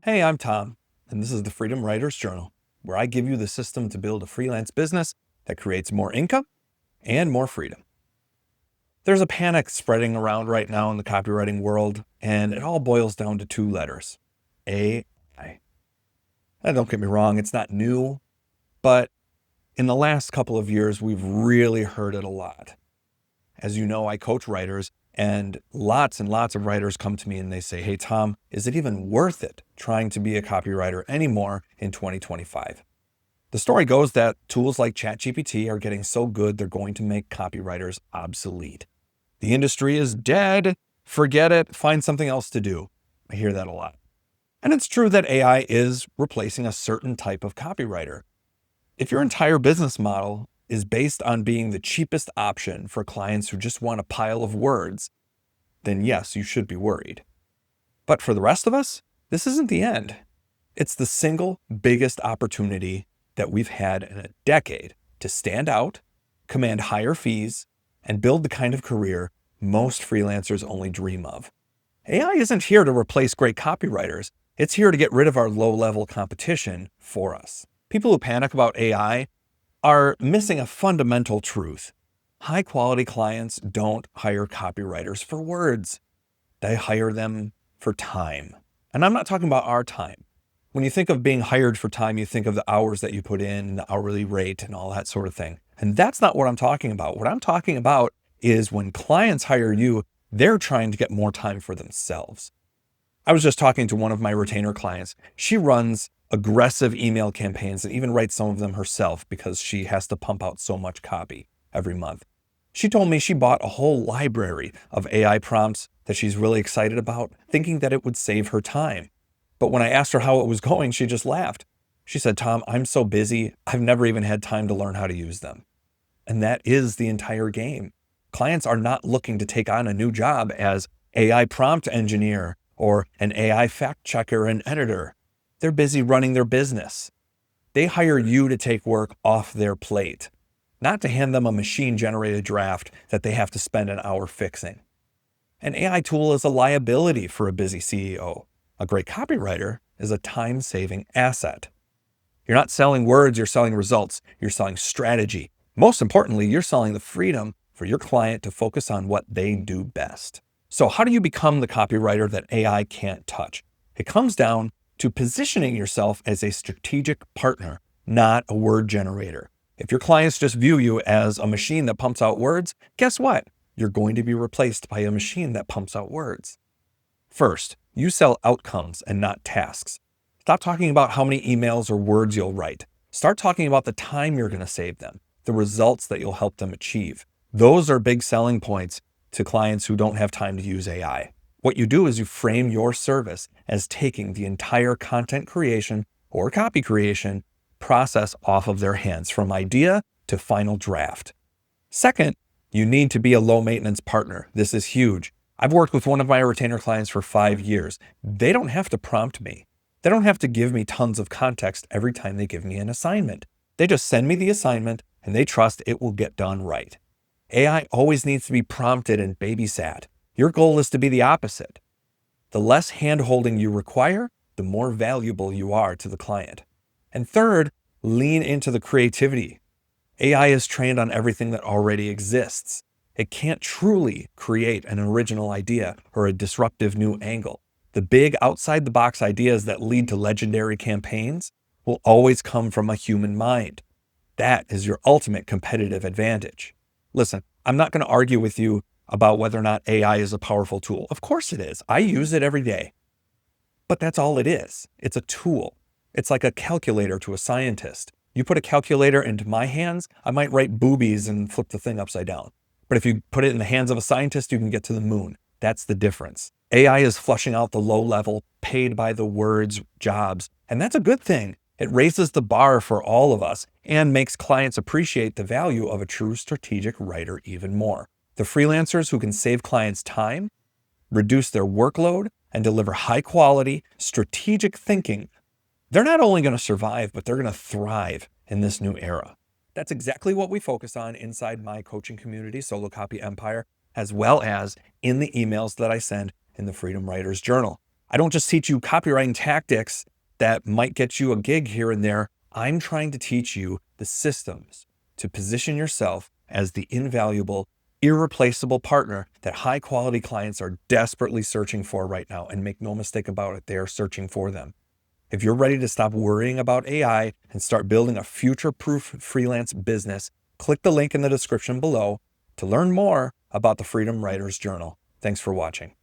Hey, I'm Tom, and this is the Freedom Writers Journal, where I give you the system to build a freelance business that creates more income and more freedom. There's a panic spreading around right now in the copywriting world, and it all boils down to two letters: AI. Now, don't get me wrong, it's not new, but in the last couple of years, we've really heard it a lot. As you know, I coach writers, and lots of writers come to me and they say, "Hey, Tom, is it even worth it trying to be a copywriter anymore in 2025? The story goes that tools like ChatGPT are getting so good they're going to make copywriters obsolete. The industry is dead. Forget it. Find something else to do." I hear that a lot. And it's true that AI is replacing a certain type of copywriter. If your entire business model is based on being the cheapest option for clients who just want a pile of words, then yes, you should be worried. But for the rest of us, this isn't the end. It's the single biggest opportunity that we've had in a decade to stand out, command higher fees, and build the kind of career most freelancers only dream of. AI isn't here to replace great copywriters. It's here to get rid of our low-level competition for us. People who panic about AI are missing a fundamental truth. High-quality clients don't hire copywriters for words. They hire them for time. And I'm not talking about our time. When you think of being hired for time, you think of the hours that you put in, the hourly rate, and all that sort of thing. And that's not what I'm talking about. What I'm talking about is when clients hire you, they're trying to get more time for themselves. I was just talking to one of my retainer clients. She runs aggressive email campaigns and even writes some of them herself because she has to pump out so much copy every month. She told me she bought a whole library of AI prompts that she's really excited about, thinking that it would save her time. But when I asked her how it was going, she just laughed. She said, "Tom, I'm so busy, I've never even had time to learn how to use them." And that is the entire game. Clients are not looking to take on a new job as AI prompt engineer or an AI fact checker and editor. They're busy running their business. They hire you to take work off their plate, not to hand them a machine-generated draft that they have to spend an hour fixing. An AI tool is a liability for a busy CEO. A great copywriter is a time-saving asset. You're not selling words, you're selling results. You're selling strategy. Most importantly, you're selling the freedom for your client to focus on what they do best. So how do you become the copywriter that AI can't touch? It comes down to positioning yourself as a strategic partner, not a word generator. If your clients just view you as a machine that pumps out words, guess what? You're going to be replaced by a machine that pumps out words. First, you sell outcomes and not tasks. Stop talking about how many emails or words you'll write. Start talking about the time you're going to save them, the results that you'll help them achieve. Those are big selling points to clients who don't have time to use AI. What you do is you frame your service as taking the entire content creation or copy creation process off of their hands, from idea to final draft. Second, you need to be a low maintenance partner. This is huge. I've worked with one of my retainer clients for 5 years. They don't have to prompt me. They don't have to give me tons of context every time they give me an assignment. They just send me the assignment and they trust it will get done right. AI always needs to be prompted and babysat. Your goal is to be the opposite. The less hand-holding you require, the more valuable you are to the client. And third, lean into the creativity. AI is trained on everything that already exists. It can't truly create an original idea or a disruptive new angle. The big outside-the-box ideas that lead to legendary campaigns will always come from a human mind. That is your ultimate competitive advantage. Listen, I'm not going to argue with you about whether or not AI is a powerful tool. Of course it is. I use it every day. But that's all it is. It's a tool. It's like a calculator to a scientist. You put a calculator into my hands, I might write boobies and flip the thing upside down. But if you put it in the hands of a scientist, you can get to the moon. That's the difference. AI is flushing out the low-level, paid by the words jobs, and that's a good thing. It raises the bar for all of us and makes clients appreciate the value of a true strategic writer even more. The freelancers who can save clients time, reduce their workload, and deliver high-quality, strategic thinking, they're not only going to survive, but they're going to thrive in this new era. That's exactly what we focus on inside my coaching community, Solo Copy Empire, as well as in the emails that I send in the Freedom Writers Journal. I don't just teach you copywriting tactics that might get you a gig here and there. I'm trying to teach you the systems to position yourself as the invaluable, irreplaceable partner that high-quality clients are desperately searching for right now. And make no mistake about it, they are searching for them. If you're ready to stop worrying about AI and start building a future-proof freelance business, click the link in the description below to learn more about the Freedom Writers Journal. Thanks for watching.